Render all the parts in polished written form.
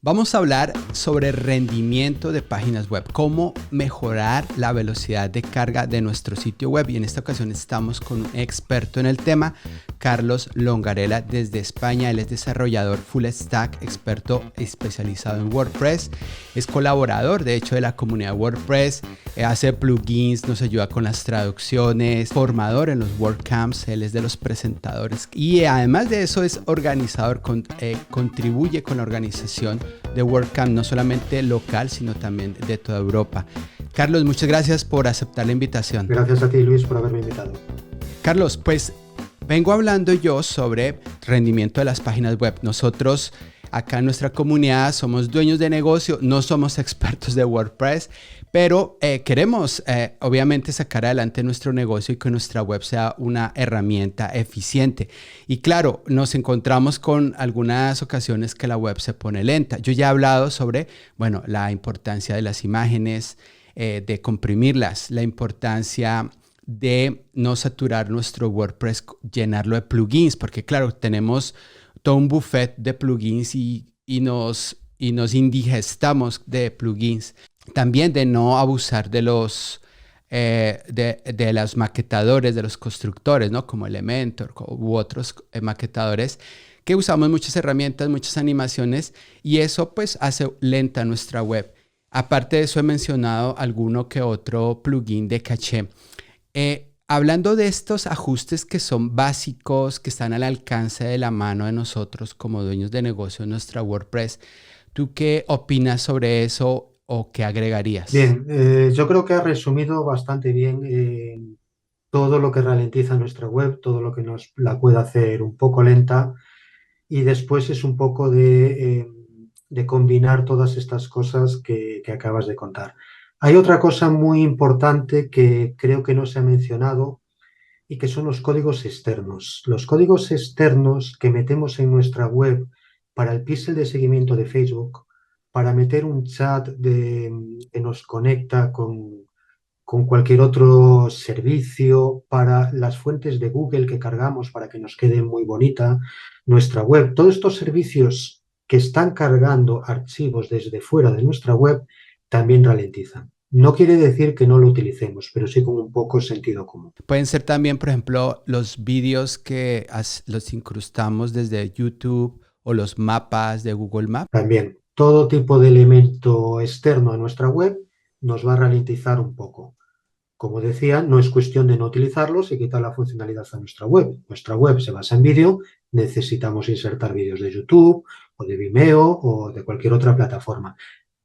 Vamos a hablar sobre rendimiento de páginas web, cómo mejorar la velocidad de carga de nuestro sitio web. Y en esta ocasión estamos con un experto en el tema, Carlos Longarela, desde España. Él es desarrollador full stack, experto especializado en WordPress. Es colaborador, de hecho, de la comunidad WordPress. Hace plugins, nos ayuda con las traducciones, formador en los WordCamps. Él es de los presentadores. Y además de eso es organizador, contribuye con la organización de WordCamp, no solamente local, sino también de toda Europa. Carlos, muchas gracias por aceptar la invitación. Gracias a ti, Luis, por haberme invitado. Carlos, pues vengo hablando yo sobre rendimiento de las páginas web. Nosotros acá en nuestra comunidad somos dueños de negocio, no somos expertos de WordPress, pero queremos obviamente sacar adelante nuestro negocio y que nuestra web sea una herramienta eficiente. Y claro, nos encontramos con algunas ocasiones que la web se pone lenta. Yo ya he hablado sobre, la importancia de las imágenes, de comprimirlas, la importancia de no saturar nuestro WordPress, llenarlo de plugins, porque claro, tenemos todo un buffet de plugins y nos indigestamos de plugins. También de no abusar de los maquetadores, de los constructores, ¿no? Como Elementor u otros maquetadores, que usamos muchas herramientas, muchas animaciones, y eso pues hace lenta nuestra web. Aparte de eso, he mencionado alguno que otro plugin de caché. Hablando de estos ajustes que son básicos, que están al alcance de la mano de nosotros como dueños de negocio en nuestra WordPress, ¿tú qué opinas sobre eso o qué agregarías? Bien, yo creo que has resumido bastante bien todo lo que ralentiza nuestra web, todo lo que nos la puede hacer un poco lenta, y después es un poco de combinar todas estas cosas que acabas de contar. Hay otra cosa muy importante que creo que no se ha mencionado y que son los códigos externos. Los códigos externos que metemos en nuestra web para el píxel de seguimiento de Facebook, para meter un chat que nos conecta con cualquier otro servicio, para las fuentes de Google que cargamos para que nos quede muy bonita nuestra web. Todos estos servicios que están cargando archivos desde fuera de nuestra web también ralentizan. No quiere decir que no lo utilicemos, pero sí con un poco sentido común. Pueden ser también, por ejemplo, los vídeos que los incrustamos desde YouTube o los mapas de Google Maps. También, todo tipo de elemento externo a nuestra web nos va a ralentizar un poco. Como decía, no es cuestión de no utilizarlos y quitar la funcionalidad a nuestra web. Nuestra web se basa en vídeo, necesitamos insertar vídeos de YouTube o de Vimeo o de cualquier otra plataforma.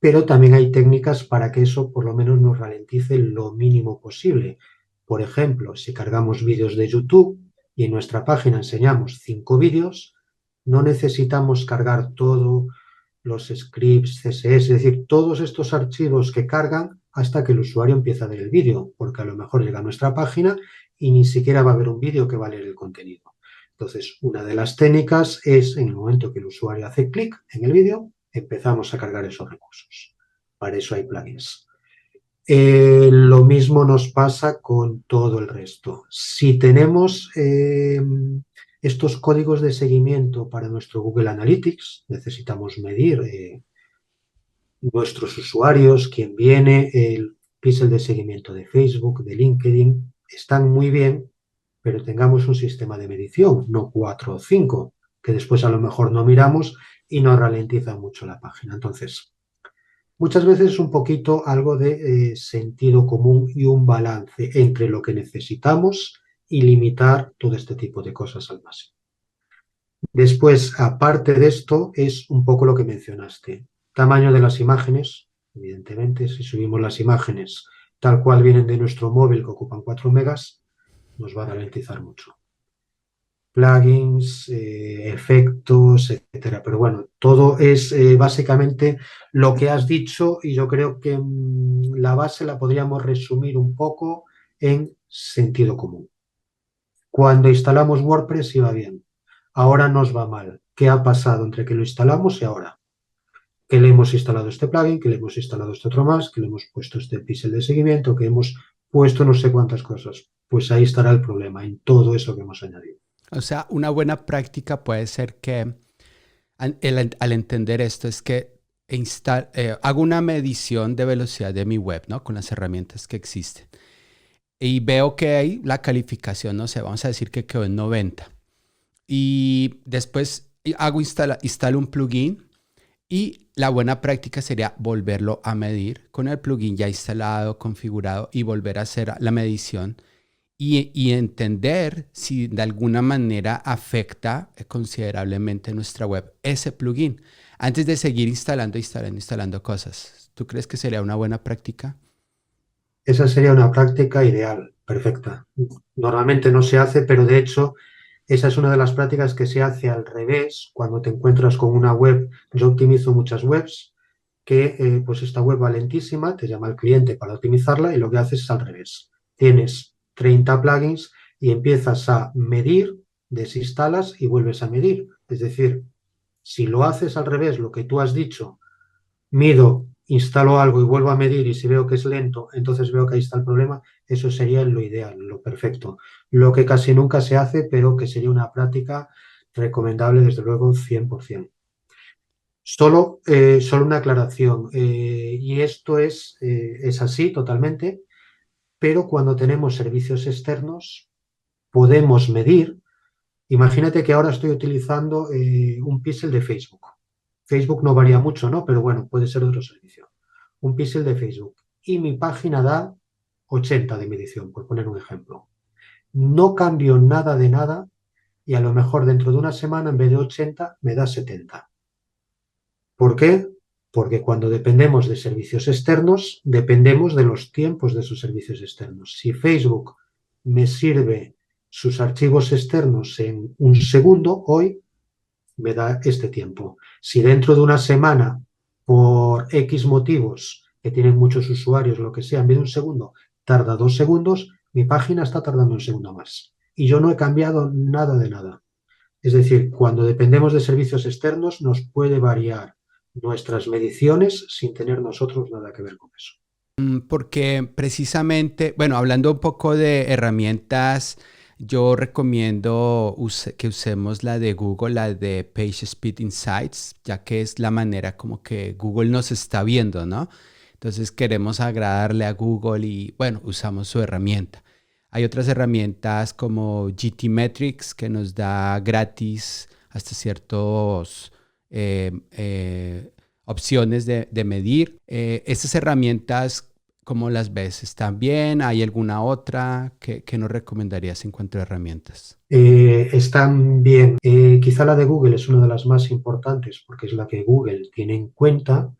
Pero también hay técnicas para que eso por lo menos nos ralentice lo mínimo posible. Por ejemplo, si cargamos vídeos de YouTube y en nuestra página enseñamos 5 vídeos, no necesitamos cargar todos los scripts, CSS, es decir, todos estos archivos que cargan hasta que el usuario empieza a ver el vídeo, porque a lo mejor llega a nuestra página y ni siquiera va a haber un vídeo que va a leer el contenido. Entonces, una de las técnicas es, en el momento que el usuario hace clic en el vídeo, empezamos a cargar esos recursos. Para eso hay plugins. Lo mismo nos pasa con todo el resto. Si tenemos estos códigos de seguimiento para nuestro Google Analytics, necesitamos medir nuestros usuarios, quién viene, el píxel de seguimiento de Facebook, de LinkedIn, están muy bien, pero tengamos un sistema de medición, no 4 o 5, que después a lo mejor no miramos y nos ralentiza mucho la página. Entonces, muchas veces es un poquito algo de sentido común y un balance entre lo que necesitamos y limitar todo este tipo de cosas al máximo. Después, aparte de esto, es un poco lo que mencionaste. Tamaño de las imágenes, evidentemente, si subimos las imágenes tal cual vienen de nuestro móvil que ocupan 4 megas, nos va a ralentizar mucho. Plugins, efectos, etcétera. Pero bueno, todo es básicamente lo que has dicho y yo creo que la base la podríamos resumir un poco en sentido común. Cuando instalamos WordPress iba bien, ahora nos va mal. ¿Qué ha pasado entre que lo instalamos y ahora? Que le hemos instalado este plugin, que le hemos instalado este otro más, que le hemos puesto este píxel de seguimiento, que hemos puesto no sé cuántas cosas. Pues ahí estará el problema, en todo eso que hemos añadido. O sea, una buena práctica puede ser que al entender esto es que hago una medición de velocidad de mi web, ¿no? Con las herramientas que existen. Y veo que ahí la calificación, no sé, vamos a decir que quedó en 90. Y después instalo un plugin y la buena práctica sería volverlo a medir con el plugin ya instalado, configurado y volver a hacer la medición y entender si de alguna manera afecta considerablemente nuestra web ese plugin antes de seguir instalando cosas. ¿Tú crees que sería una buena práctica? Esa sería una práctica ideal, perfecta. Normalmente no se hace, pero de hecho esa es una de las prácticas que se hace al revés cuando te encuentras con una web. Yo optimizo muchas webs que pues esta web va lentísima, te llama el cliente para optimizarla y lo que haces es al revés. Tienes 30 plugins y empiezas a medir, desinstalas y vuelves a medir. Es decir, si lo haces al revés, lo que tú has dicho, mido, instalo algo y vuelvo a medir y si veo que es lento, entonces veo que ahí está el problema, eso sería lo ideal, lo perfecto. Lo que casi nunca se hace, pero que sería una práctica recomendable desde luego 100%. Solo una aclaración, y esto es así totalmente, pero cuando tenemos servicios externos podemos medir. Imagínate que ahora estoy utilizando un píxel de Facebook. Facebook no varía mucho, ¿no? Pero bueno, puede ser otro servicio. Un píxel de Facebook. Y mi página da 80 de medición, por poner un ejemplo. No cambio nada de nada y a lo mejor dentro de una semana en vez de 80 me da 70. ¿Por qué? Porque cuando dependemos de servicios externos, dependemos de los tiempos de esos servicios externos. Si Facebook me sirve sus archivos externos en un segundo, hoy me da este tiempo. Si dentro de una semana, por X motivos, que tienen muchos usuarios, lo que sea, en vez de un segundo, tarda 2 segundos, mi página está tardando un segundo más. Y yo no he cambiado nada de nada. Es decir, cuando dependemos de servicios externos, nos puede variar nuestras mediciones sin tener nosotros nada que ver con eso. Porque precisamente, bueno, hablando un poco de herramientas, yo recomiendo que usemos la de Google, la de PageSpeed Insights, ya que es la manera como que Google nos está viendo, ¿no? Entonces queremos agradarle a Google y, bueno, usamos su herramienta. Hay otras herramientas como GTmetrix que nos da gratis hasta ciertos opciones de medir. Estas herramientas, ¿cómo las ves? ¿Están bien? ¿Hay alguna otra? ¿Qué nos recomendarías en cuanto a herramientas? Están bien. Quizá la de Google es una de las más importantes porque es la que Google tiene en cuenta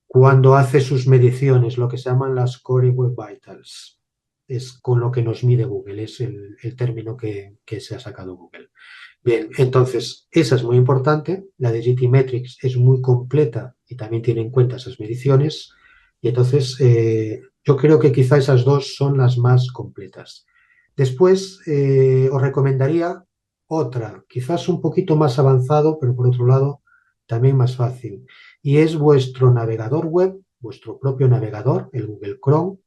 cuando hace sus mediciones, lo que se llaman las Core Web Vitals. Es con lo que nos mide Google, es el término que se ha sacado Google. Bien, entonces, esa es muy importante. La de GTmetrix es muy completa y también tiene en cuenta esas mediciones. Y entonces, yo creo que quizá esas dos son las más completas. Después, os recomendaría otra, quizás un poquito más avanzado, pero por otro lado, también más fácil. Y es vuestro navegador web, vuestro propio navegador, el Google Chrome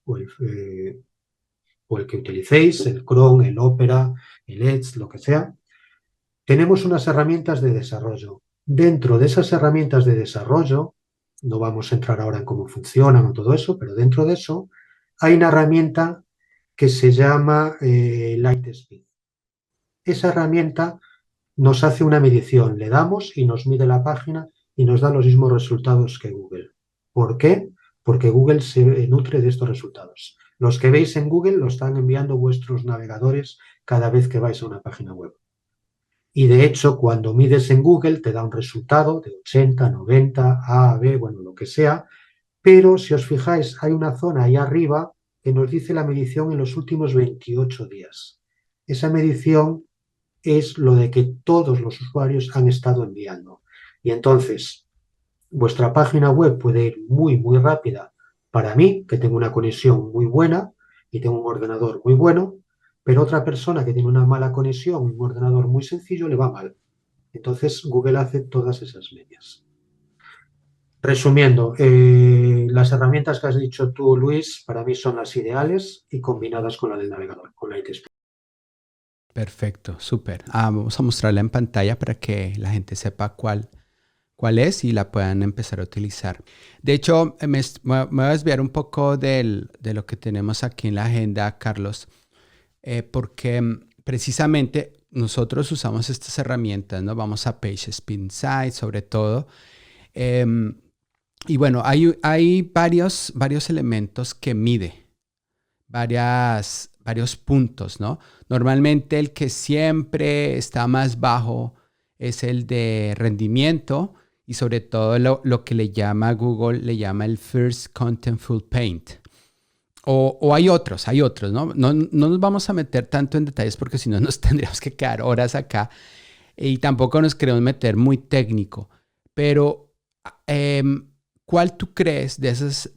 o el que utilicéis, el Chrome, el Opera, el Edge, lo que sea. Tenemos unas herramientas de desarrollo. Dentro de esas herramientas de desarrollo, no vamos a entrar ahora en cómo funcionan o todo eso, pero dentro de eso hay una herramienta que se llama Lightspeed. Esa herramienta nos hace una medición, le damos y nos mide la página y nos da los mismos resultados que Google. ¿Por qué? Porque Google se nutre de estos resultados. Los que veis en Google lo están enviando vuestros navegadores cada vez que vais a una página web. Y de hecho, cuando mides en Google te da un resultado de 80, 90, A, B, bueno, lo que sea, pero si os fijáis, hay una zona ahí arriba que nos dice la medición en los últimos 28 días. Esa medición es lo de que todos los usuarios han estado enviando. Y entonces, vuestra página web puede ir muy, muy rápida para mí, que tengo una conexión muy buena y tengo un ordenador muy bueno, pero otra persona que tiene una mala conexión, un ordenador muy sencillo, le va mal. Entonces, Google hace todas esas medias. Resumiendo, las herramientas que has dicho tú, Luis, para mí son las ideales y combinadas con la del navegador, con Lightspeed. Perfecto, súper. Vamos a mostrarla en pantalla para que la gente sepa cuál es y la puedan empezar a utilizar. De hecho, me voy a desviar un poco de lo que tenemos aquí en la agenda, Carlos, porque precisamente nosotros usamos estas herramientas, ¿no? Vamos a PageSpeed Insights sobre todo. Y bueno, hay varios elementos que mide, varios puntos, ¿no? Normalmente el que siempre está más bajo es el de rendimiento y sobre todo lo que Google le llama el First Contentful Paint. O hay otros, ¿no? No nos vamos a meter tanto en detalles porque si no nos tendríamos que quedar horas acá y tampoco nos queremos meter muy técnico. Pero, ¿cuál tú crees de esos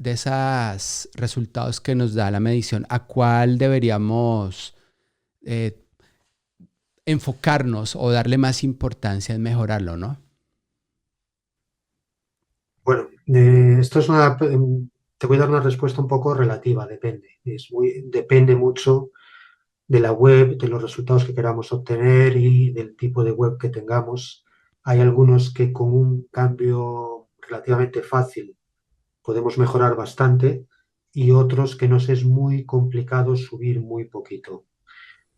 resultados que nos da la medición? ¿A cuál deberíamos enfocarnos o darle más importancia en mejorarlo, no? Bueno, esto es te voy a dar una respuesta un poco relativa, depende. Depende mucho de la web, de los resultados que queramos obtener y del tipo de web que tengamos. Hay algunos que con un cambio relativamente fácil podemos mejorar bastante y otros que nos es muy complicado subir muy poquito.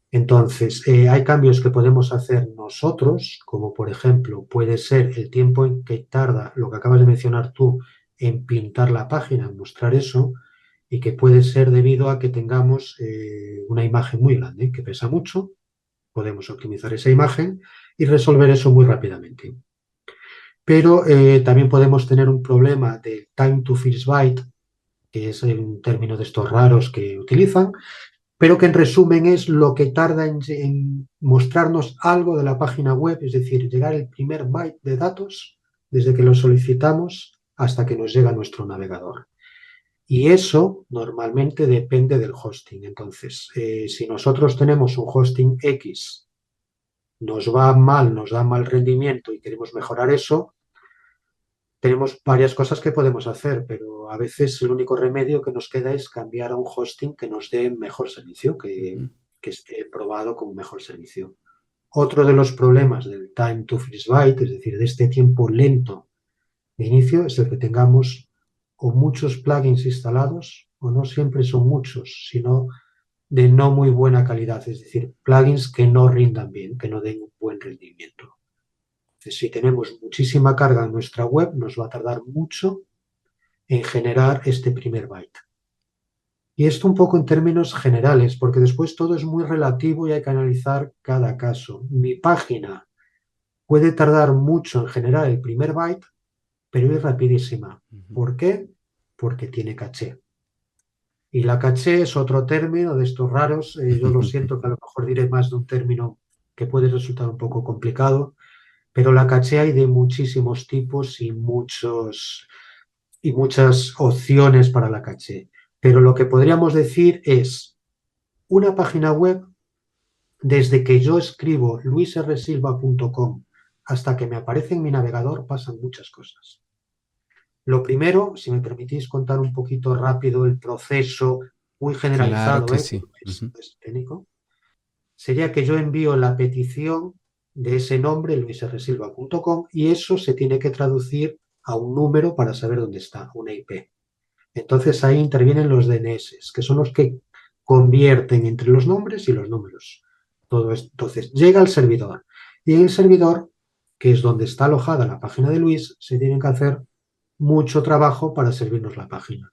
Entonces, hay cambios que podemos hacer nosotros, como por ejemplo puede ser el tiempo en que tarda lo que acabas de mencionar tú en pintar la página, en mostrar eso, y que puede ser debido a que tengamos una imagen muy grande, que pesa mucho, podemos optimizar esa imagen y resolver eso muy rápidamente. Pero también podemos tener un problema de time to first byte, que es un término de estos raros que utilizan, pero que en resumen es lo que tarda en mostrarnos algo de la página web, es decir, llegar el primer byte de datos desde que lo solicitamos hasta que nos llega a nuestro navegador. Y eso normalmente depende del hosting. Entonces, si nosotros tenemos un hosting X, nos va mal, nos da mal rendimiento y queremos mejorar eso, tenemos varias cosas que podemos hacer, pero a veces el único remedio que nos queda es cambiar a un hosting que nos dé mejor servicio, que esté probado como mejor servicio. Otro de los problemas del time to first byte, es decir, de este tiempo lento de inicio, es el que tengamos o muchos plugins instalados, o no siempre son muchos, sino de no muy buena calidad, es decir, plugins que no rindan bien, que no den un buen rendimiento. Si tenemos muchísima carga en nuestra web, nos va a tardar mucho en generar este primer byte. Y esto un poco en términos generales, porque después todo es muy relativo y hay que analizar cada caso. Mi página puede tardar mucho en generar el primer byte, pero es rapidísima. ¿Por qué? Porque tiene caché. Y la caché es otro término de estos raros. Yo lo siento que a lo mejor diré más de un término que puede resultar un poco complicado, pero la caché hay de muchísimos tipos y muchas opciones para la caché. Pero lo que podríamos decir es una página web, desde que yo escribo luisrsilva.com hasta que me aparece en mi navegador, pasan muchas cosas. Lo primero, si me permitís contar un poquito rápido el proceso muy generalizado, Claro que sí. es técnico, sería que yo envío la petición de ese nombre, luisrsilva.com, y eso se tiene que traducir a un número para saber dónde está, una IP. Entonces ahí intervienen los DNS, que son los que convierten entre los nombres y los números. Todo esto. Entonces llega al servidor, y en el servidor, que es donde está alojada la página de Luis, se tiene que hacer mucho trabajo para servirnos la página.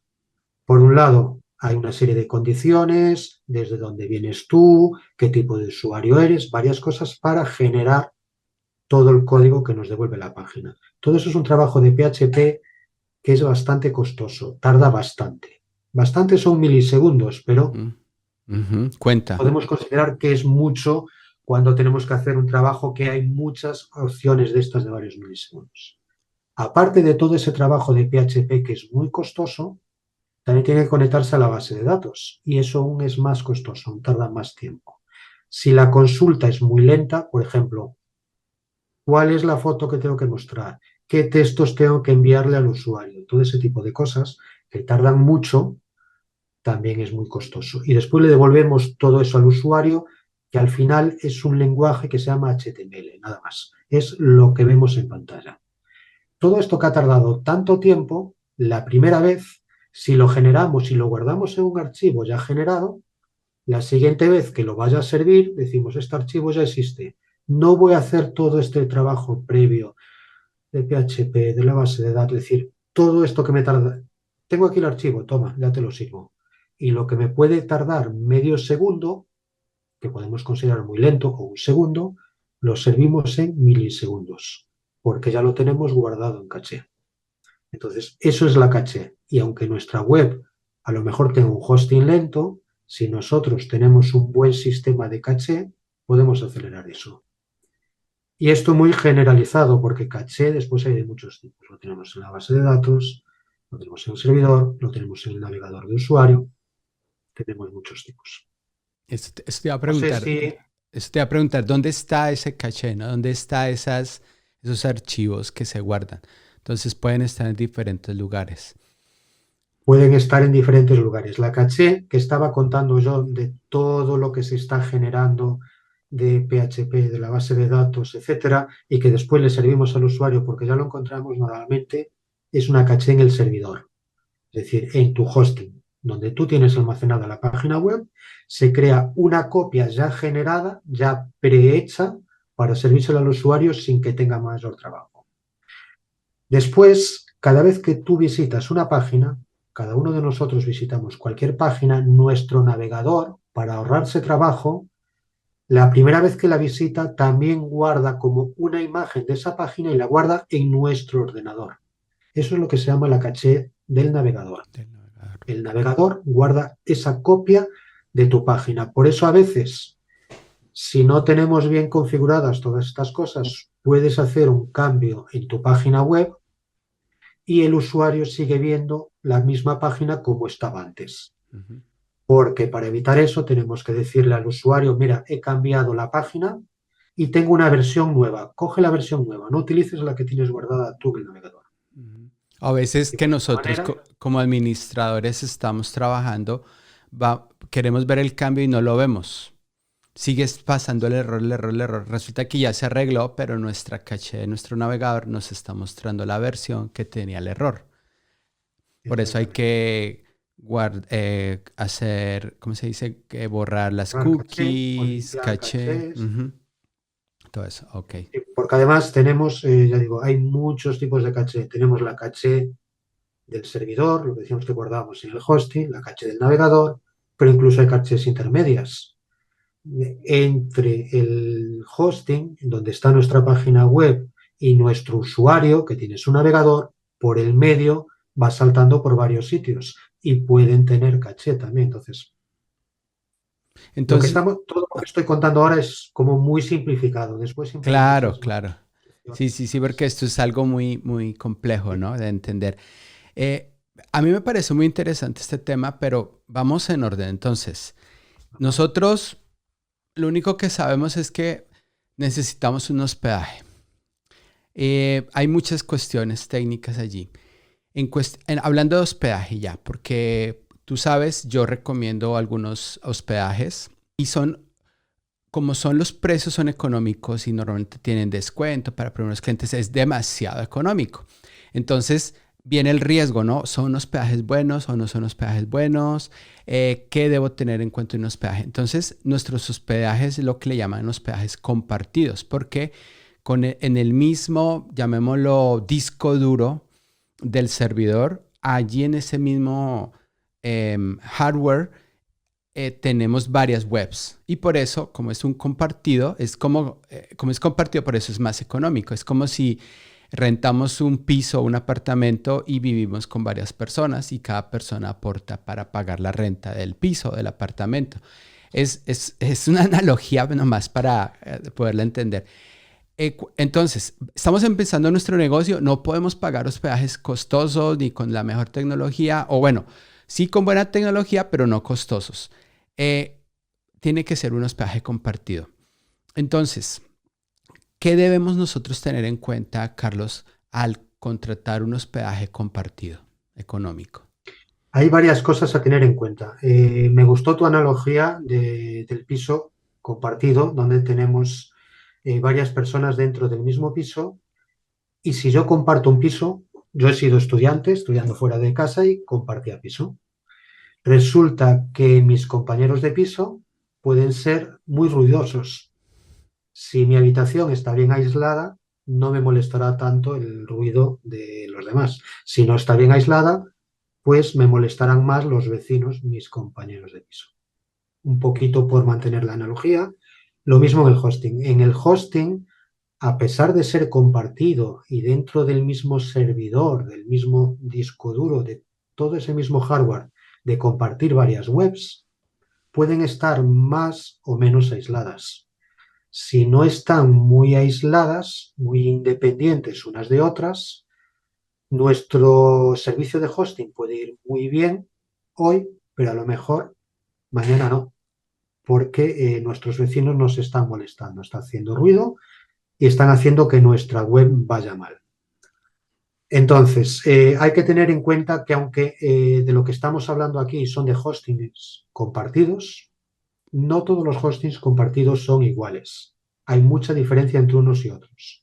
Por un lado, hay una serie de condiciones, desde dónde vienes tú, qué tipo de usuario eres, varias cosas para generar todo el código que nos devuelve la página. Todo eso es un trabajo de PHP que es bastante costoso, tarda bastante. Bastante son milisegundos, pero Cuenta. podemos considerar que es mucho cuando tenemos que hacer un trabajo que hay muchas opciones de estas de varios milisegundos. Aparte de todo ese trabajo de PHP que es muy costoso, también tiene que conectarse a la base de datos y eso aún es más costoso, aún tarda más tiempo. Si la consulta es muy lenta, por ejemplo, ¿cuál es la foto que tengo que mostrar? ¿Qué textos tengo que enviarle al usuario? Todo ese tipo de cosas que tardan mucho, también es muy costoso. Y después le devolvemos todo eso al usuario, que al final es un lenguaje que se llama HTML, nada más. Es lo que vemos en pantalla. todo esto que ha tardado tanto tiempo, la primera vez, si lo generamos y lo guardamos en un archivo ya generado, la siguiente vez que lo vaya a servir, decimos, este archivo ya existe. No voy a hacer todo este trabajo previo de PHP, de la base de datos, es decir, todo esto que me tarda. Tengo aquí el archivo, toma, ya te lo sirvo. Y lo que me puede tardar medio segundo, que podemos considerar muy lento, o un segundo, lo servimos en milisegundos, porque ya lo tenemos guardado en caché. Entonces, eso es la caché. Y aunque nuestra web a lo mejor tenga un hosting lento, si nosotros tenemos un buen sistema de caché, podemos acelerar eso. Y esto muy generalizado, porque caché después hay de muchos tipos. Lo tenemos en la base de datos, lo tenemos en el servidor, lo tenemos en el navegador de usuario, tenemos muchos tipos. Esto te iba a No sé preguntar, si ¿dónde está ese caché, no? ¿Dónde están esos archivos que se guardan? Entonces pueden estar en diferentes lugares. pueden estar en diferentes lugares. La caché que estaba contando yo de todo lo que se está generando de PHP, de la base de datos, etcétera, y que después le servimos al usuario porque ya lo encontramos normalmente, es una caché en el servidor, es decir, en tu hosting, donde tú tienes almacenada la página web, se crea una copia ya generada, ya prehecha, para servírsela al usuario sin que tenga mayor trabajo. Después, cada vez que tú visitas una página, cada uno de nosotros visitamos cualquier página, nuestro navegador, para ahorrarse trabajo, la primera vez que la visita también guarda como una imagen de esa página y la guarda en nuestro ordenador. Eso es lo que se llama la caché del navegador. Del navegador. El navegador guarda esa copia de tu página. Por eso a veces, si no tenemos bien configuradas todas estas cosas, puedes hacer un cambio en tu página web y el usuario sigue viendo la misma página como estaba antes. Ujú. Porque para evitar eso tenemos que decirle al usuario, mira, he cambiado la página y tengo una versión nueva. Coge la versión nueva, no utilices la que tienes guardada tú en el navegador. Ujú. A veces Y que de esta nosotros manera, como administradores estamos trabajando, queremos ver el cambio y no lo vemos. Sigues pasando el error, el error, el error. Resulta que ya se arregló, pero nuestra caché de nuestro navegador nos está mostrando la versión que tenía el error. Por eso hay exactamente. que hacer, ¿cómo se dice? Que borrar las Borrar caché o cookies, limpiar caché, cachés. ujú, todo eso, ok. Porque además tenemos, ya digo, hay muchos tipos de caché. Tenemos la caché del servidor, lo que decíamos que guardábamos en el hosting, la caché del navegador, pero incluso hay cachés intermedias entre el hosting, donde está nuestra página web, y nuestro usuario, que tiene su navegador, por el medio va saltando por varios sitios y pueden tener caché también. Entonces, Entonces, todo lo que estoy contando ahora es como muy simplificado. Después siempre hay claro, muchas más claro. Sí, opciones sí, y sí, más. porque esto es algo muy, muy complejo, ¿no? De entender. Eh, a mí me parece muy interesante este tema, pero vamos en orden. Entonces, nosotros lo único que sabemos es que necesitamos un hospedaje. Hay muchas cuestiones técnicas allí. Hablando de hospedaje ya, porque tú sabes, yo recomiendo algunos hospedajes y como son los precios son económicos y normalmente tienen descuento para primeros clientes, es demasiado económico. Entonces viene el riesgo, ¿no? ¿Son hospedajes buenos o no son hospedajes buenos? ¿Qué debo tener en cuenta en un hospedaje? Entonces nuestros hospedajes es lo que le llaman hospedajes compartidos, porque en el mismo, llamémoslo disco duro del servidor, allí en ese mismo hardware, tenemos varias webs y por eso, como es un compartido, como es compartido, por eso es más económico. Es como si rentamos un piso o un apartamento y vivimos con varias personas y cada persona aporta para pagar la renta del piso o del apartamento. Es una analogía nomás para poderla entender. Entonces, estamos empezando nuestro negocio, no podemos pagar hospedajes costosos ni con la mejor tecnología, o bueno, sí con buena tecnología, pero no costosos. Eh, Tiene que ser un hospedaje compartido. Entonces, ¿qué debemos nosotros tener en cuenta, Carlos, al contratar un hospedaje compartido económico? Hay varias cosas a tener en cuenta. Me gustó tu analogía del piso compartido, donde tenemos varias personas dentro del mismo piso Y si yo comparto un piso, yo he sido estudiante, estudiando fuera de casa y compartía piso. Resulta que mis compañeros de piso pueden ser muy ruidosos. Si mi habitación está bien aislada, no me molestará tanto el ruido de los demás. Si no está bien aislada, pues me molestarán más los vecinos, mis compañeros de piso. Un poquito por mantener la analogía. Lo mismo en el hosting. En el hosting, a pesar de ser compartido y dentro del mismo servidor, del mismo disco duro, de todo ese mismo hardware, de compartir varias webs, pueden estar más o menos aisladas. Si no están muy aisladas, muy independientes unas de otras, nuestro servicio de hosting puede ir muy bien hoy, pero a lo mejor mañana no, porque nuestros vecinos nos están molestando, está haciendo ruido y están haciendo que nuestra web vaya mal. Entonces, hay que tener en cuenta que aunque de lo que estamos hablando aquí son de hostings compartidos, no todos los hostings compartidos son iguales. Hay mucha diferencia entre unos y otros.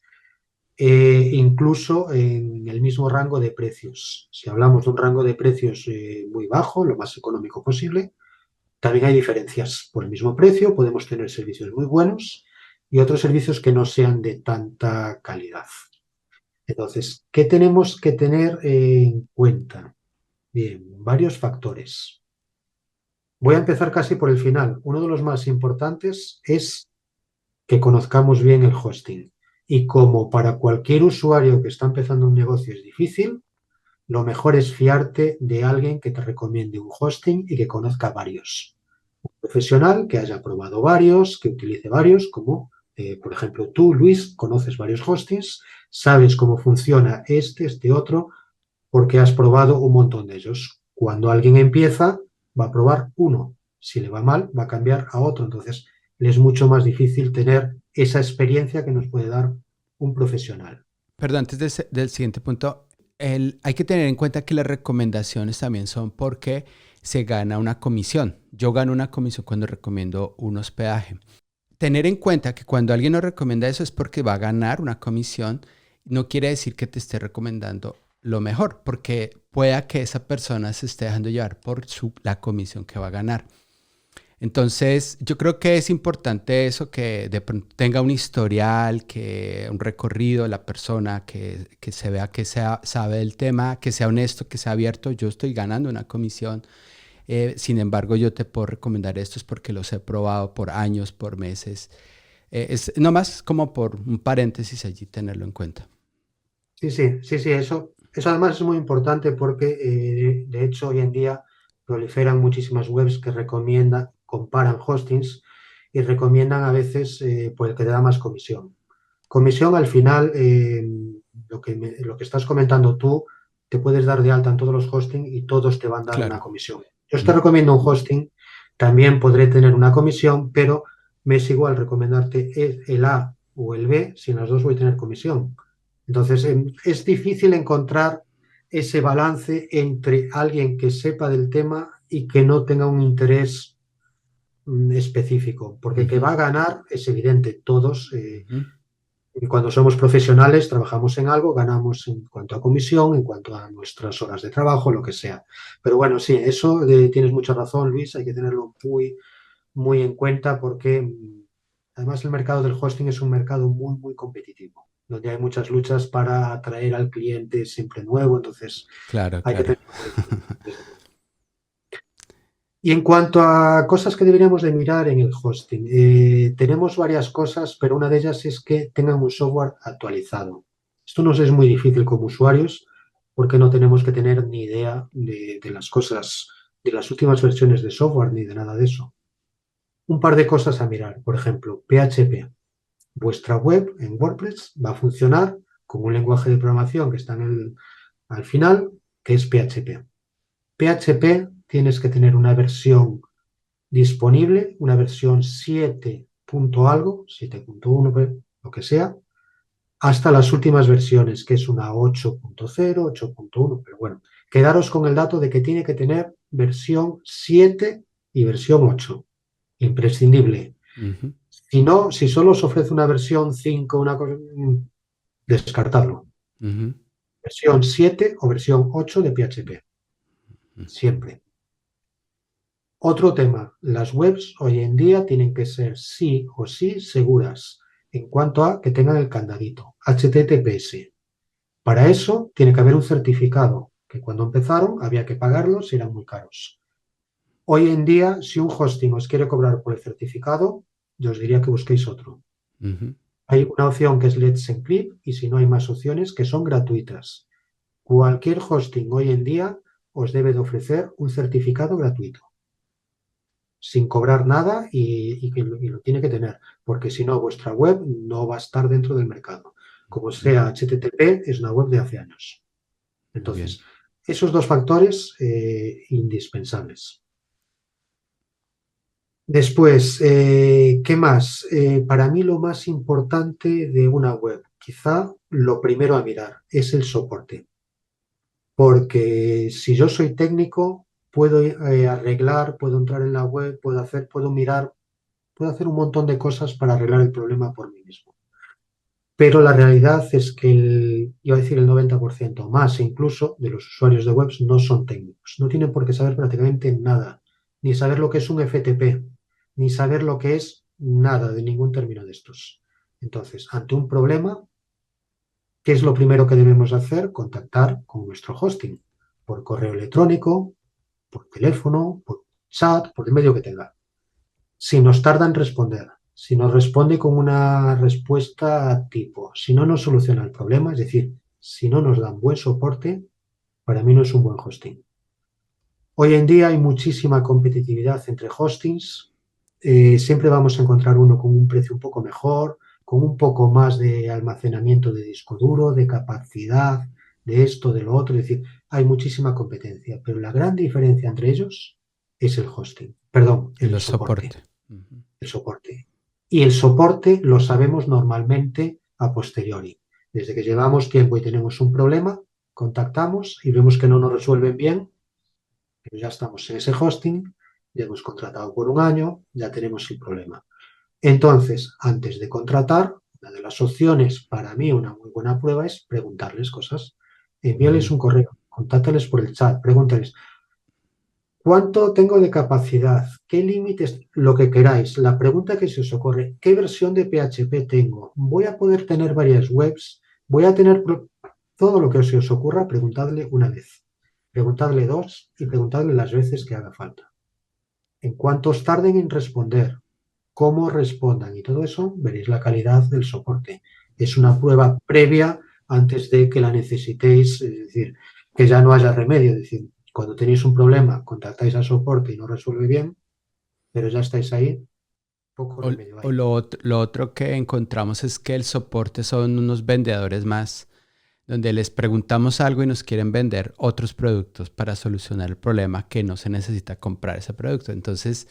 Incluso en el mismo rango de precios. Si hablamos de un rango de precios muy bajo, lo más económico posible, también hay diferencias. Por el mismo precio podemos tener servicios muy buenos y otros servicios que no sean de tanta calidad. Entonces, ¿qué tenemos que tener en cuenta? Bien, varios factores. Voy a empezar casi por el final. Uno de los más importantes es que conozcamos bien el hosting. Y como para cualquier usuario que está empezando un negocio es difícil, lo mejor es fiarte de alguien que te recomiende un hosting y que conozca varios. Un profesional que haya probado varios, que utilice varios, como por ejemplo tú, Luis, conoces varios hostings, sabes cómo funciona este otro, porque has probado un montón de ellos. Cuando alguien empieza, va a probar uno. Si le va mal, va a cambiar a otro. Entonces, le es mucho más difícil tener esa experiencia que nos puede dar un profesional. Perdón, antes del siguiente punto, hay que tener en cuenta que las recomendaciones también son porque se gana una comisión. Yo gano una comisión cuando recomiendo un hospedaje. Tener en cuenta que cuando alguien nos recomienda eso es porque va a ganar una comisión. No quiere decir que te esté recomendando lo mejor, porque pueda que esa persona se esté dejando llevar por la comisión que va a ganar. Entonces, yo creo que es importante eso, que de pronto tenga un historial, que un recorrido la persona, que se vea que sabe del tema, que sea honesto, que sea abierto. Yo estoy ganando una comisión. Sin embargo, yo te puedo recomendar estos porque los he probado por años, por meses. Es nomás como por un paréntesis allí tenerlo en cuenta. Sí, eso además es muy importante porque de hecho hoy en día proliferan muchísimas webs que recomiendan, comparan hostings y recomiendan a veces por el que te da más comisión. Comisión al final, lo que estás comentando tú, te puedes dar de alta en todos los hosting y todos te van a dar una Claro. comisión. Yo te recomiendo un hosting, también podré tener una comisión, pero me es igual recomendarte el A o el B, si en las dos voy a tener comisión. Entonces, es difícil encontrar ese balance entre alguien que sepa del tema y que no tenga un interés específico, porque que Ujú, va a ganar es evidente, todos. ujú. Y cuando somos profesionales, trabajamos en algo, ganamos en cuanto a comisión, en cuanto a nuestras horas de trabajo, lo que sea. Pero bueno, sí, eso tienes mucha razón, Luis, hay que tenerlo muy, muy en cuenta porque además el mercado del hosting es un mercado muy, muy competitivo, donde hay muchas luchas para atraer al cliente siempre nuevo, entonces Claro, hay que claro. tenerlo muy en cuenta. Y en cuanto a cosas que deberíamos de mirar en el hosting, tenemos varias cosas, pero una de ellas es que tengan un software actualizado. Esto nos es muy difícil como usuarios porque no tenemos que tener ni idea de las cosas, de las últimas versiones de software ni de nada de eso. Un par de cosas a mirar, por ejemplo, PHP. Vuestra web en WordPress va a funcionar con un lenguaje de programación que está al final, que es PHP. PHP tienes que tener una versión disponible, una versión 7 punto algo, 7.1, lo que sea, hasta las últimas versiones, que es una 8.0, 8.1, pero bueno, quedaros con el dato de que tiene que tener versión 7 y versión 8, imprescindible. Si no, si solo os ofrece una versión 5, una cosa, descartarlo. Ujú, versión 7 o versión 8 de PHP, siempre. Otro tema, las webs hoy en día tienen que ser sí o sí seguras en cuanto a que tengan el candadito, HTTPS. Para eso tiene que haber un certificado, que cuando empezaron había que pagarlos y eran muy caros. Hoy en día, si un hosting os quiere cobrar por el certificado, yo os diría que busquéis otro. ujú. Hay una opción que es Let's Encrypt y si no hay más opciones que son gratuitas. Cualquier hosting hoy en día os debe de ofrecer un certificado gratuito, sin cobrar nada y lo tiene que tener, porque si no, vuestra web no va a estar dentro del mercado. Como sea HTTP, es una web de hace años. Bien. Entonces, esos dos factores indispensables. Después, ¿qué más? Para mí lo más importante de una web, quizá lo primero a mirar, es el soporte. Porque si yo soy técnico, puedo arreglar, puedo entrar en la web, puedo mirar, puedo hacer un montón de cosas para arreglar el problema por mí mismo. Pero la realidad es que iba a decir el 90% más incluso de los usuarios de webs no son técnicos. No tienen por qué saber prácticamente nada, ni saber lo que es un FTP, ni saber lo que es nada de ningún término de estos. Entonces, ante un problema, ¿qué es lo primero que debemos hacer? Contactar con nuestro hosting por correo electrónico, por teléfono, por chat, por el medio que tenga. Si nos tarda en responder, si nos responde con una respuesta tipo, si no nos soluciona el problema, es decir, si no nos dan buen soporte, para mí no es un buen hosting. Hoy en día hay muchísima competitividad entre hostings. Siempre vamos a encontrar uno con un precio un poco mejor, con un poco más de almacenamiento de disco duro, de capacidad, de esto, de lo otro. Es decir, hay muchísima competencia, pero la gran diferencia entre ellos es el hosting, perdón, Y el los soporte. soporte. Ujú. El soporte. Y el soporte lo sabemos normalmente a posteriori. Desde que llevamos tiempo y tenemos un problema, contactamos y vemos que no nos resuelven bien, pero ya estamos en ese hosting, ya hemos contratado por un año, ya tenemos el problema. Entonces, antes de contratar, una de las opciones para mí, una muy buena prueba es preguntarles cosas. Envíales Ujú. un correo, contáctales por el chat, pregúntales, ¿cuánto tengo de capacidad? ¿Qué límites? Lo que queráis. La pregunta que se os ocurre, ¿qué versión de PHP tengo? ¿Voy a poder tener varias webs? ¿Voy a tener todo lo que se os ocurra? Preguntadle una vez. Preguntadle dos y preguntadle las veces que haga falta. En cuanto os tarden en responder, cómo respondan y todo eso, veréis la calidad del soporte. Es una prueba previa antes de que la necesitéis, es decir, que ya no haya remedio. Es decir, cuando tenéis un problema, contactáis al soporte y no resuelve bien, pero ya estáis ahí, poco O, remedio o hay. lo otro que encontramos es que el soporte son unos vendedores más, donde les preguntamos algo y nos quieren vender otros productos para solucionar el problema que no se necesita comprar ese producto. Entonces,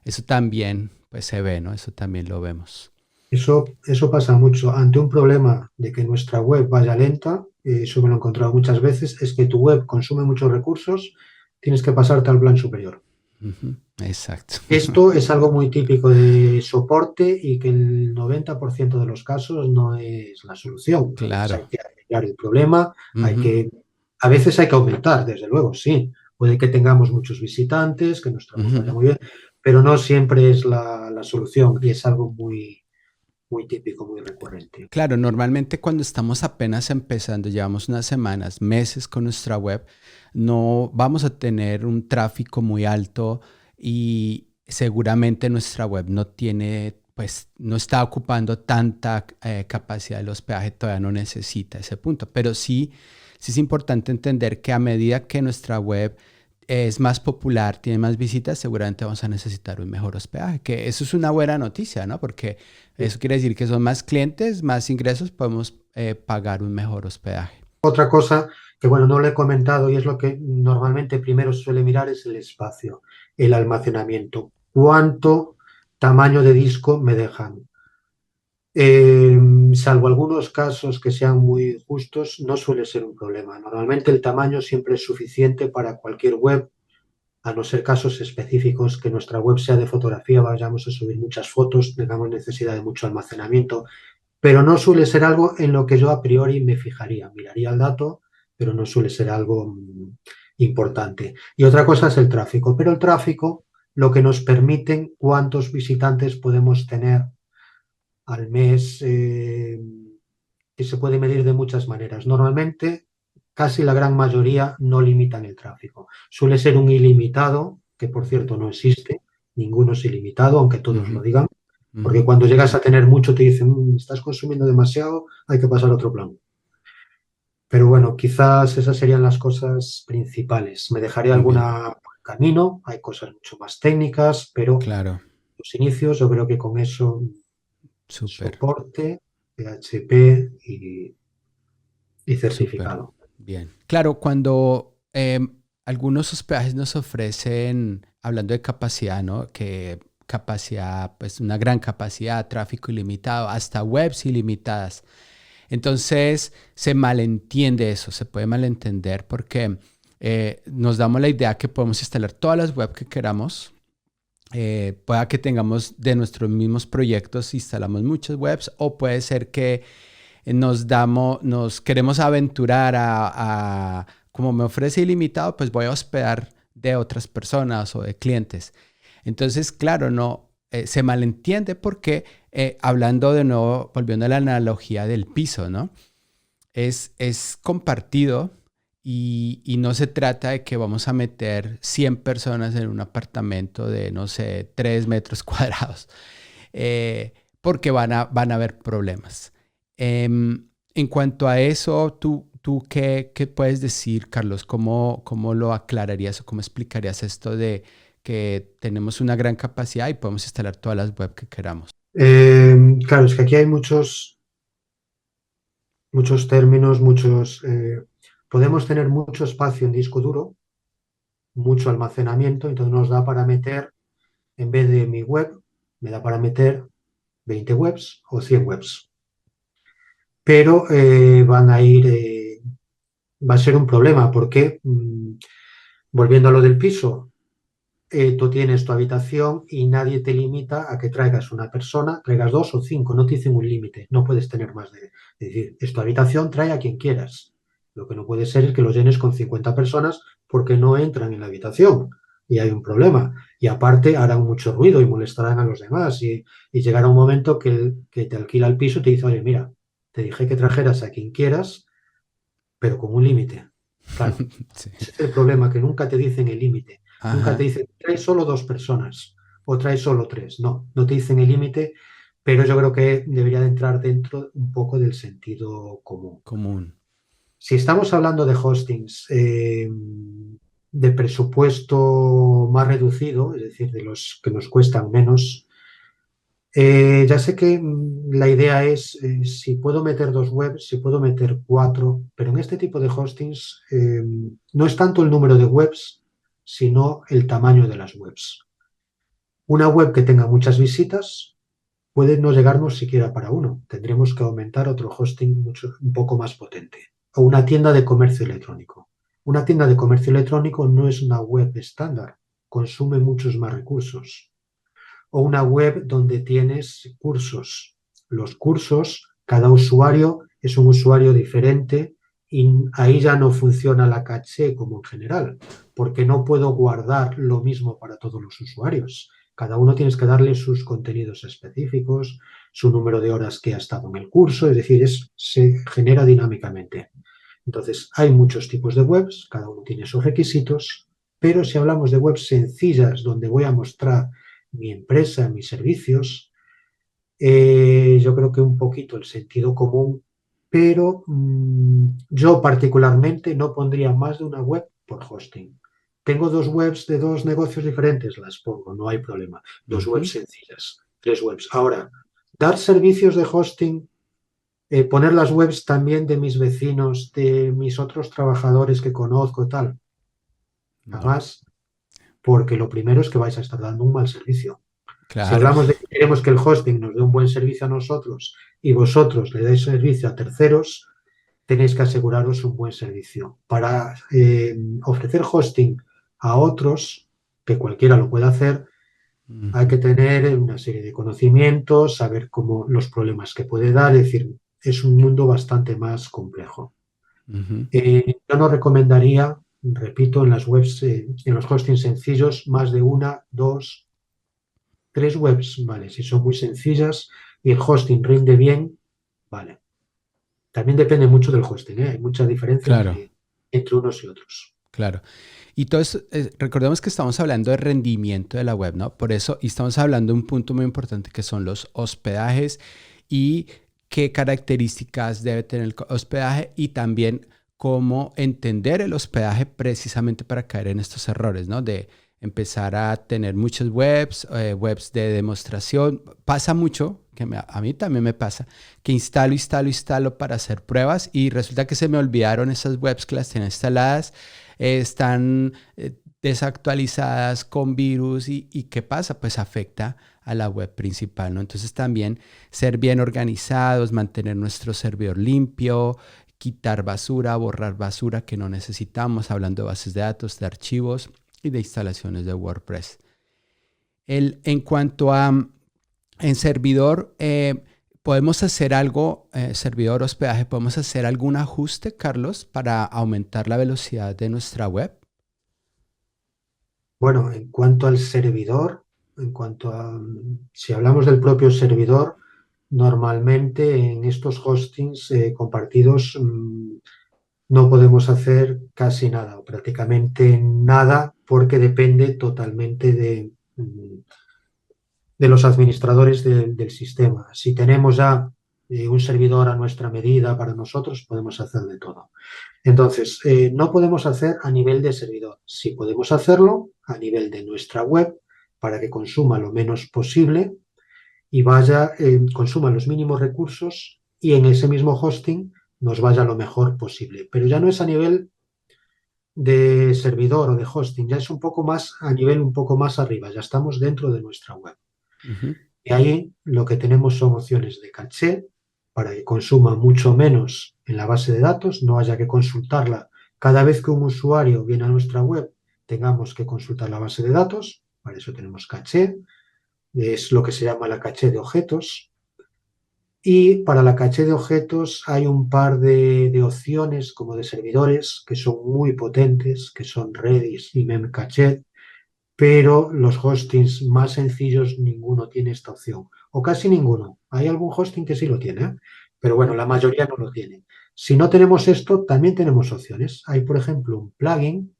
eso también, pues se ve, ¿no? Eso también lo vemos. Eso pasa mucho. Ante un problema de que nuestra web vaya lenta, eso me lo he encontrado muchas veces, es que tu web consume muchos recursos, tienes que pasarte al plan superior. Ujú. Exacto. Esto es algo muy típico de soporte y que el 90% de los casos no es la solución. A veces hay Claro. que arreglar el problema, Ujú. a veces hay que aumentar, desde luego, sí. Puede que tengamos muchos visitantes, que nuestra web vaya Ujú. muy bien, pero no siempre es la solución y es algo muy, muy típico, muy recurrente. Claro, normalmente cuando estamos apenas empezando, llevamos unas semanas, meses con nuestra web, no vamos a tener un tráfico muy alto y seguramente nuestra web no tiene, pues no está ocupando tanta capacidad de hospedaje, todavía no necesita ese punto. Pero sí, sí es importante entender que a medida que nuestra web es más popular, tiene más visitas, seguramente vamos a necesitar un mejor hospedaje, que eso es una buena noticia, ¿no? Porque eso quiere decir que son más clientes, más ingresos, podemos pagar un mejor hospedaje. Otra cosa que, bueno, no le he comentado y es lo que normalmente primero suele mirar es el espacio, el almacenamiento. ¿Cuánto tamaño de disco me dejan? Salvo algunos casos que sean muy justos, no suele ser un problema. Normalmente el tamaño siempre es suficiente para cualquier web, a no ser casos específicos que nuestra web sea de fotografía, vayamos a subir muchas fotos, tengamos necesidad de mucho almacenamiento, pero no suele ser algo en lo que yo a priori me fijaría. Miraría el dato, pero no suele ser algo importante. Y otra cosa es el tráfico, pero el tráfico lo que nos permiten cuántos visitantes podemos tener al mes, que se puede medir de muchas maneras. Normalmente, casi la gran mayoría no limitan el tráfico. Suele ser un ilimitado, que por cierto no existe, ninguno es ilimitado, aunque todos lo Ujú, digan, porque ujú. cuando llegas a tener mucho te dicen, estás consumiendo demasiado, hay que pasar a otro plan. Pero bueno, quizás esas serían las cosas principales. Me dejaré Bien, alguna por el camino, hay cosas mucho más técnicas, pero claro, los inicios yo creo que con eso, súper, soporte, PHP y súper, certificado. bien. Claro, cuando algunos hospedajes nos ofrecen, hablando de capacidad, ¿no? Que capacidad, pues una gran capacidad, tráfico ilimitado, hasta webs ilimitadas. Entonces se malentiende eso, se puede malentender porque nos damos la idea que podemos instalar todas las webs que queramos. Pueda que tengamos de nuestros mismos proyectos, instalamos muchas webs, o puede ser que nos queremos aventurar como me ofrece ilimitado, pues voy a hospedar de otras personas o de clientes. Entonces, claro, no, se malentiende porque hablando de nuevo, volviendo a la analogía del piso, ¿no? Es compartido y no se trata de que vamos a meter 100 personas en un apartamento de, no sé, 3 metros cuadrados, porque van a haber problemas. En cuanto a eso, ¿tú qué puedes decir, Carlos? ¿Cómo lo aclararías o cómo explicarías esto de que tenemos una gran capacidad y podemos instalar todas las web que queramos? Claro, es que aquí hay muchos términos, podemos tener mucho espacio en disco duro, mucho almacenamiento, entonces nos da para meter, en vez de mi web, me da para meter 20 webs o 100 webs. Pero va a ser un problema porque, volviendo a lo del piso, tú tienes tu habitación y nadie te limita a que traigas una persona, traigas dos o cinco, no te dicen un límite, no puedes tener más de decir, es tu habitación, trae a quien quieras. Lo que no puede ser es que lo llenes con 50 personas porque no entran en la habitación y hay un problema. Y aparte harán mucho ruido y molestarán a los demás y llegará un momento que el que te alquila el piso te dice, oye, mira, te dije que trajeras a quien quieras, pero con un límite. Claro, Sí. ese es el problema, que nunca te dicen el límite. Nunca te Ajá, dicen, traes solo dos personas o traes solo tres. No, no te dicen el límite, pero yo creo que debería de entrar dentro un poco del sentido común. común. Si estamos hablando de hostings de presupuesto más reducido, es decir, de los que nos cuestan menos, ya sé que la idea es, si puedo meter dos webs, si puedo meter cuatro, pero en este tipo de hostings no es tanto el número de webs, sino el tamaño de las webs. Una web que tenga muchas visitas puede no llegarnos siquiera para uno. Tendremos que aumentar otro hosting un poco más potente. O una tienda de comercio electrónico. Una tienda de comercio electrónico no es una web estándar, consume muchos más recursos. O una web donde tienes cursos. Los cursos, cada usuario es un usuario diferente y ahí ya no funciona la caché como en general, porque no puedo guardar lo mismo para todos los usuarios. Cada uno tienes que darle sus contenidos específicos, su número de horas que ha estado en el curso, es decir, se genera dinámicamente. Entonces, hay muchos tipos de webs, cada uno tiene sus requisitos, pero si hablamos de webs sencillas donde voy a mostrar mi empresa, mis servicios, yo creo que un poquito el sentido común, pero yo particularmente no pondría más de una web por hosting. Tengo dos webs de dos negocios diferentes, las pongo, no hay problema. Dos webs Ujú. sencillas, tres webs. Ahora, dar servicios de hosting, poner las webs también de mis vecinos, de mis otros trabajadores que conozco, tal, No, jamás, porque lo primero es que vais a estar dando un mal servicio. Si claro. hablamos de que queremos que el hosting nos dé un buen servicio a nosotros y vosotros le dais servicio a terceros, tenéis que aseguraros un buen servicio. Para ofrecer hosting a otros, que cualquiera lo puede hacer, Hay Ujú, que tener una serie de conocimientos, saber cómo los problemas que puede dar, es decir, es un mundo bastante más complejo. ujú. Yo no recomendaría, repito, en las webs, en los hostings sencillos, más de una, dos, tres webs, vale. Si son muy sencillas y el hosting rinde bien, vale. También depende mucho del hosting, ¿eh? Hay mucha diferencia Claro, entre unos y otros. claro. Y todo esto, recordemos que estamos hablando de rendimiento de la web, ¿no? Por eso, y estamos hablando de un punto muy importante que son los hospedajes y qué características debe tener el hospedaje y también cómo entender el hospedaje precisamente para caer en estos errores, ¿no? De empezar a tener muchas webs, webs de demostración. Pasa mucho, que a mí también me pasa, que instalo para hacer pruebas y resulta que se me olvidaron esas webs que las tenía instaladas, están desactualizadas con virus y ¿qué pasa? Pues afecta a la web principal, ¿no? Entonces también ser bien organizados, mantener nuestro servidor limpio, quitar basura, borrar basura que no necesitamos, hablando de bases de datos, de archivos y de instalaciones de WordPress. En cuanto a en servidor, podemos hacer algo, servidor hospedaje, podemos hacer algún ajuste, Carlos, para aumentar la velocidad de nuestra web. Bueno, en cuanto al servidor, en cuanto a, si hablamos del propio servidor, normalmente en estos hostings compartidos no podemos hacer casi nada o prácticamente nada porque depende totalmente de los administradores del sistema. Si tenemos ya un servidor a nuestra medida para nosotros, podemos hacer de todo. Entonces, no podemos hacer a nivel de servidor. Sí podemos hacerlo a nivel de nuestra web para que consuma lo menos posible y vaya, consuma los mínimos recursos y en ese mismo hosting nos vaya lo mejor posible. Pero ya no es a nivel de servidor o de hosting, ya es un poco más a nivel un poco más arriba, ya estamos dentro de nuestra web. Ujú. Y ahí lo que tenemos son opciones de caché para que consuma mucho menos en la base de datos, no haya que consultarla cada vez que un usuario viene a nuestra web, tengamos que consultar la base de datos, para eso tenemos caché, es lo que se llama la caché de objetos. Y para la caché de objetos hay un par de opciones como de servidores que son muy potentes, que son Redis y Memcached, pero los hostings más sencillos ninguno tiene esta opción, o casi ninguno. Hay algún hosting que sí lo tiene, ¿eh? Pero bueno, la mayoría no lo tiene. Si no tenemos esto, también tenemos opciones. Hay, por ejemplo, un plugin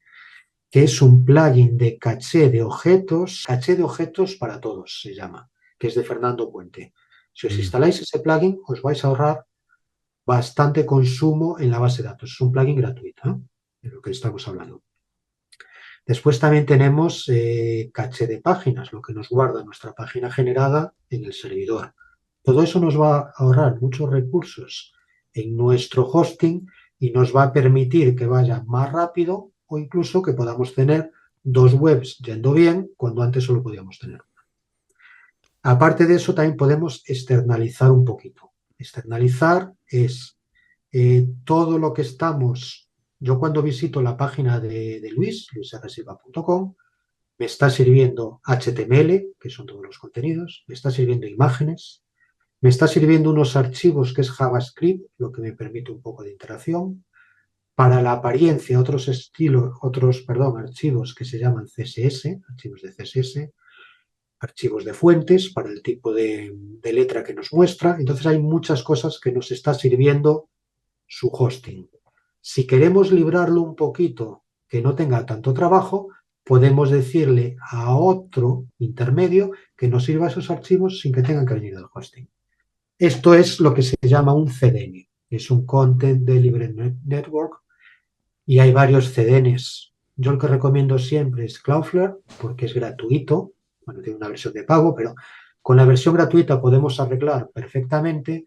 que es un plugin de caché de objetos para todos, se llama, que es de Fernando Puente. Si os Mm. instaláis ese plugin, os vais a ahorrar bastante consumo en la base de datos. Es un plugin gratuito, ¿eh? De lo que estamos hablando. Después también tenemos caché de páginas, lo que nos guarda nuestra página generada en el servidor. Todo eso nos va a ahorrar muchos recursos en nuestro hosting y nos va a permitir que vaya más rápido o incluso que podamos tener dos webs yendo bien cuando antes solo podíamos tener. Aparte de eso, también podemos externalizar un poquito. Externalizar es todo lo que estamos. Yo cuando visito la página de Luis, luisrsilva.com, me está sirviendo HTML, que son todos los contenidos, me está sirviendo imágenes, me está sirviendo unos archivos que es JavaScript, lo que me permite un poco de interacción. Para la apariencia, otros estilos, archivos que se llaman CSS, archivos de CSS, archivos de fuentes para el tipo de letra que nos muestra. Entonces hay muchas cosas que nos está sirviendo su hosting. Si queremos librarlo un poquito, que no tenga tanto trabajo, podemos decirle a otro intermedio que nos sirva esos archivos sin que tengan que venir del hosting. Esto es lo que se llama un CDN, es un Content Delivery Network y hay varios CDNs. Yo el que recomiendo siempre es Cloudflare porque es gratuito, bueno, tiene una versión de pago, pero con la versión gratuita podemos arreglar perfectamente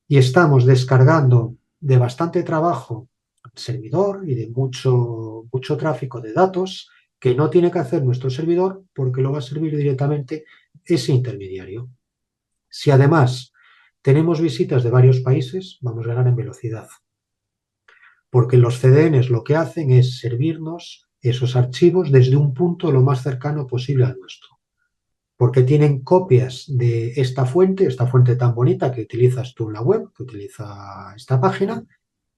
y estamos descargando de bastante trabajo el servidor y de mucho tráfico de datos que no tiene que hacer nuestro servidor porque lo va a servir directamente ese intermediario. Si además tenemos visitas de varios países, vamos a ganar en velocidad, porque los CDNs lo que hacen es servirnos esos archivos desde un punto lo más cercano posible al nuestro. porque tienen copias de esta fuente tan bonita que utilizas tú en la web, que utiliza esta página.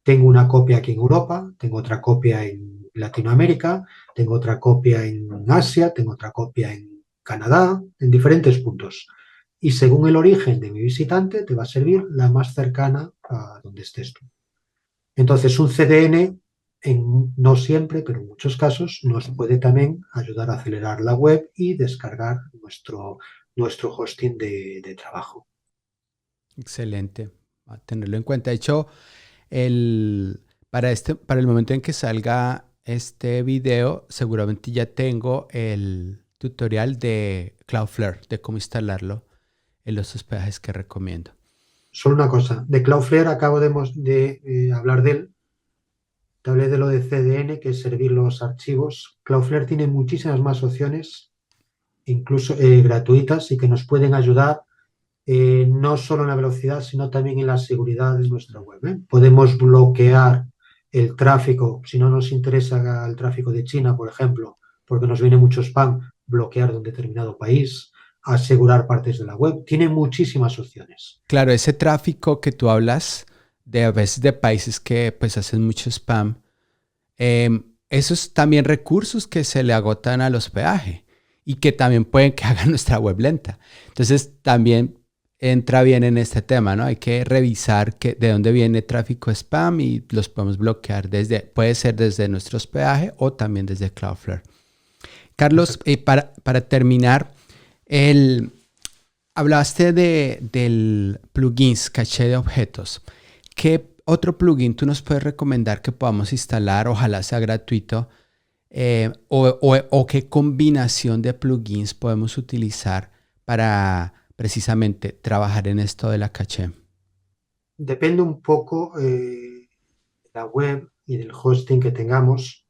Tengo una copia aquí en Europa, tengo otra copia en Latinoamérica, tengo otra copia en Asia, tengo otra copia en Canadá, en diferentes puntos. Y según el origen de mi visitante, te va a servir la más cercana a donde estés tú. Entonces, un CDN, no siempre, pero en muchos casos, nos puede también ayudar a acelerar la web y descargar nuestro hosting de trabajo. Excelente. A tenerlo en cuenta. De hecho, para el momento en que salga este video, seguramente ya tengo el tutorial de Cloudflare, de cómo instalarlo en los hospedajes que recomiendo. Solo una cosa, de Cloudflare acabo de hablar de él. Te hablé de lo de CDN, que es servir los archivos. Cloudflare tiene muchísimas más opciones, incluso gratuitas, y que nos pueden ayudar no solo en la velocidad, sino también en la seguridad de nuestra web, ¿eh? Podemos bloquear el tráfico, si no nos interesa el tráfico de China, por ejemplo, porque nos viene mucho spam, bloquear de un determinado país, asegurar partes de la web. Tiene muchísimas opciones. Claro, ese tráfico que tú hablas de a veces de países que pues hacen mucho spam, esos también recursos que se le agotan al hospedaje y que también pueden que hagan nuestra web lenta. Entonces también entra bien en este tema, ¿no? Hay que revisar de dónde viene tráfico spam y los podemos bloquear puede ser desde nuestro hospedaje o también desde Cloudflare. Carlos, para terminar, hablaste del plugins caché de objetos. ¿Qué otro plugin tú nos puedes recomendar que podamos instalar? Ojalá sea gratuito. O qué combinación de plugins podemos utilizar para precisamente trabajar en esto de la caché. Depende un poco de la web y del hosting que tengamos.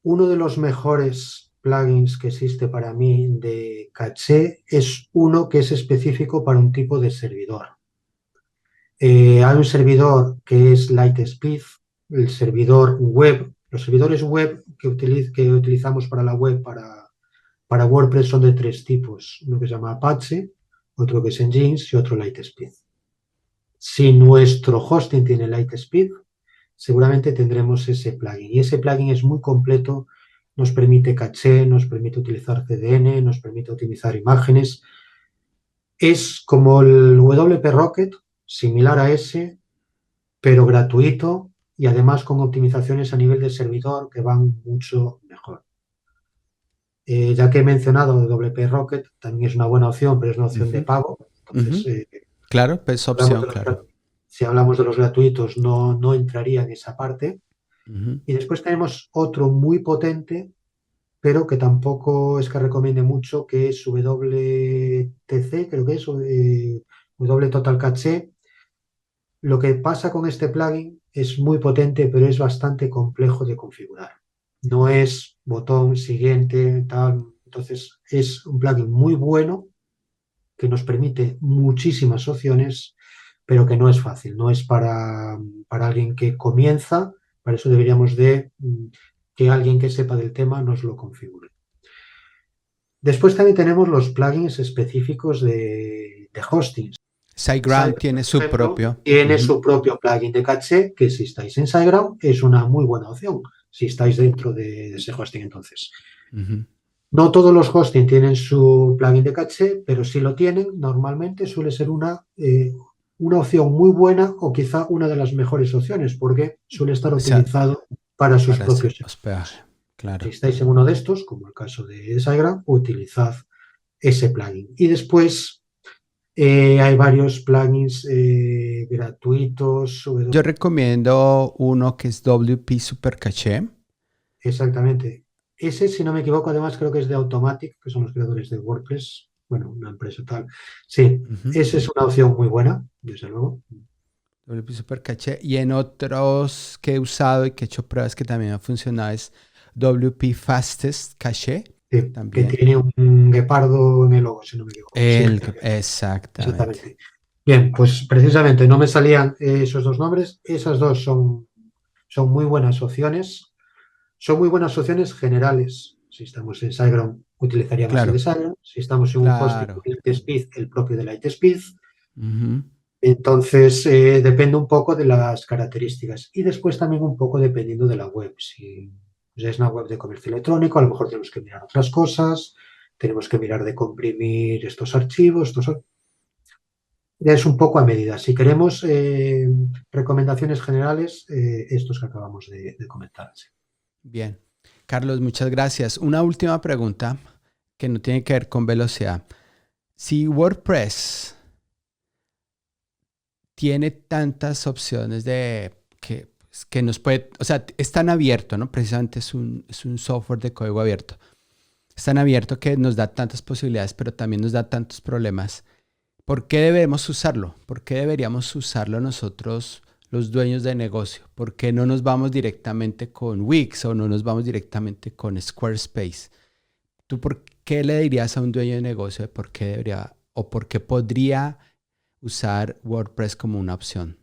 Uno de los mejores plugins que existe para mí de caché es uno que es específico para un tipo de servidor. Hay un servidor que es Lightspeed, el servidor web. Los servidores web que utilizamos para la web, para WordPress, son de tres tipos. Uno que se llama Apache, otro que es Nginx y otro Lightspeed. Si nuestro hosting tiene Lightspeed, seguramente tendremos ese plugin. Y ese plugin es muy completo, nos permite caché, nos permite utilizar CDN, nos permite utilizar imágenes. Es como el WP Rocket, similar a ese, pero gratuito y además con optimizaciones a nivel de servidor que van mucho mejor. Ya que he mencionado WP Rocket, también es una buena opción, pero es una opción de pago. Entonces, claro, pues opción, claro. Si hablamos de los gratuitos, no entraría en esa parte. Y después tenemos otro muy potente, pero que tampoco es que recomiende mucho, que es WTC, creo que es, W Total Caché. Lo que pasa con este plugin es muy potente, pero es bastante complejo de configurar. No es botón siguiente, tal. Entonces, es un plugin muy bueno que nos permite muchísimas opciones, pero que no es fácil, no es para alguien que comienza. Para eso deberíamos de que alguien que sepa del tema nos lo configure. Después también tenemos los plugins específicos de hosting. SiteGround tiene su propio. Tiene su propio plugin de caché, que si estáis en SiteGround es una muy buena opción, si estáis dentro de ese hosting entonces. No todos los hosting tienen su plugin de caché, pero si lo tienen, normalmente suele ser una opción muy buena o quizá una de las mejores opciones, porque suele estar optimizado para sus propios hospedaje. Claro. Si estáis en uno de estos, como el caso de SiteGround, utilizad ese plugin. Y después hay varios plugins gratuitos. Yo recomiendo uno que es WP Super Caché. Exactamente. Ese, si no me equivoco, además creo que es de Automatic, que son los creadores de WordPress. Bueno, una empresa tal. Sí, esa es una opción muy buena, desde luego. WP Super Caché. Y en otros que he usado y que he hecho pruebas que también han funcionado es WP Fastest Caché. Sí, también. Que tiene un guepardo en el logo, si no me equivoco. Exactamente. Bien, pues precisamente no me salían esos dos nombres. Esas dos son muy buenas opciones. Son muy buenas opciones generales, si estamos en SiteGround. utilizaría más el Claro, de Silent. Si estamos en un hosting con claro. Lightspeed, el propio de Lightspeed. Ujú. Entonces, depende un poco de las características y después también un poco dependiendo de la web. Si es una web de comercio electrónico, a lo mejor tenemos que mirar otras cosas, tenemos que mirar de comprimir estos archivos, ya es un poco a medida. Si queremos recomendaciones generales, estos que acabamos de comentar. Sí. Bien. Carlos, muchas gracias. Una última pregunta que no tiene que ver con velocidad. Si WordPress tiene tantas opciones de que nos puede, o sea, es tan abierto, ¿no? Precisamente es un software de código abierto. Es tan abierto que nos da tantas posibilidades, pero también nos da tantos problemas. ¿Por qué debemos usarlo? ¿Por qué deberíamos usarlo nosotros, los dueños de negocio? ¿Por qué no nos vamos directamente con Wix o no nos vamos directamente con Squarespace? ¿Tú por qué le dirías a un dueño de negocio de por qué debería o por qué podría usar WordPress como una opción?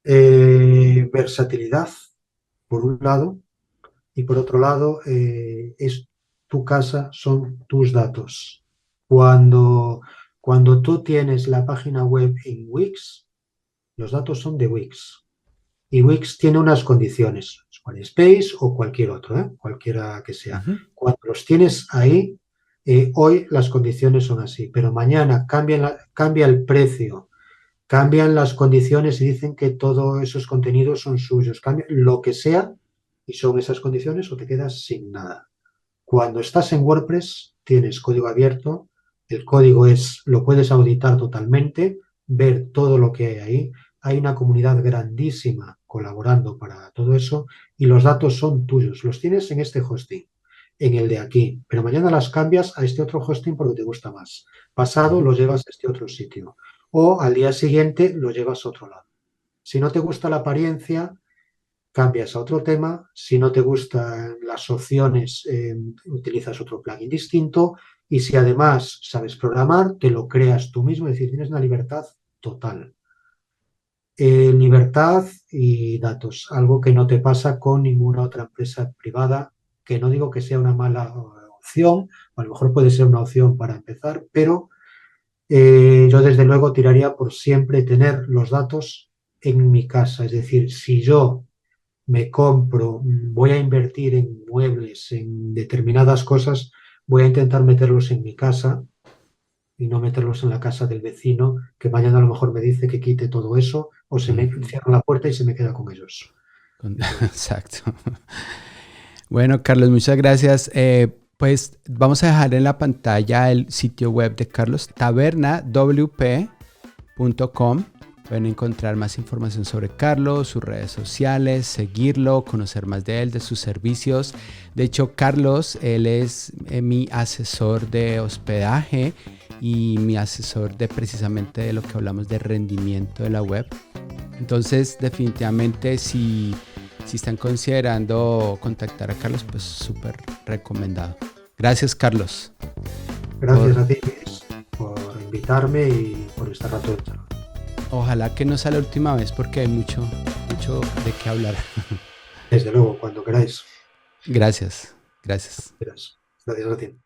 Versatilidad, por un lado, y por otro lado, es tu casa, son tus datos. Cuando, cuando tú tienes la página web en Wix, los datos son de Wix. Y Wix tiene unas condiciones, Squarespace o cualquier otro, cualquiera que sea. Ujú. Cuando los tienes ahí, hoy las condiciones son así, pero mañana cambia el precio, cambian las condiciones y dicen que todos esos contenidos son suyos, cambia lo que sea y son esas condiciones o te quedas sin nada. Cuando estás en WordPress, tienes código abierto, el código lo puedes auditar totalmente, ver todo lo que hay ahí. Hay una comunidad grandísima colaborando para todo eso y los datos son tuyos. Los tienes en este hosting, en el de aquí, pero mañana las cambias a este otro hosting porque te gusta más. Pasado Ujú. los llevas a este otro sitio o al día siguiente lo llevas a otro lado. Si no te gusta la apariencia, cambias a otro tema. Si no te gustan las opciones, utilizas otro plugin distinto. Y si además sabes programar, te lo creas tú mismo, es decir, tienes una libertad total. Libertad y datos, algo que no te pasa con ninguna otra empresa privada, que no digo que sea una mala opción, o a lo mejor puede ser una opción para empezar, pero yo desde luego tiraría por siempre tener los datos en mi casa. Es decir, si yo me compro, voy a invertir en muebles, en determinadas cosas, voy a intentar meterlos en mi casa y no meterlos en la casa del vecino, que mañana a lo mejor me dice que quite todo eso o se me Ujú. cierra la puerta y se me queda con ellos. Entonces, Exacto. Bueno, Carlos, muchas gracias. Pues vamos a dejar en la pantalla el sitio web de Carlos, tavernawp.com. Pueden encontrar más información sobre Carlos, sus redes sociales, seguirlo, conocer más de él, de sus servicios. De hecho, Carlos, él es mi asesor de hospedaje y mi asesor de precisamente de lo que hablamos de rendimiento de la web. Entonces, definitivamente, si están considerando contactar a Carlos, pues súper recomendado. Gracias, Carlos. gracias Por, a ti, Luis, por invitarme y por este rato de charla. ojalá que no sea la última vez porque hay mucho, mucho de qué hablar. Desde luego, cuando queráis. Gracias, gracias. Gracias a ti.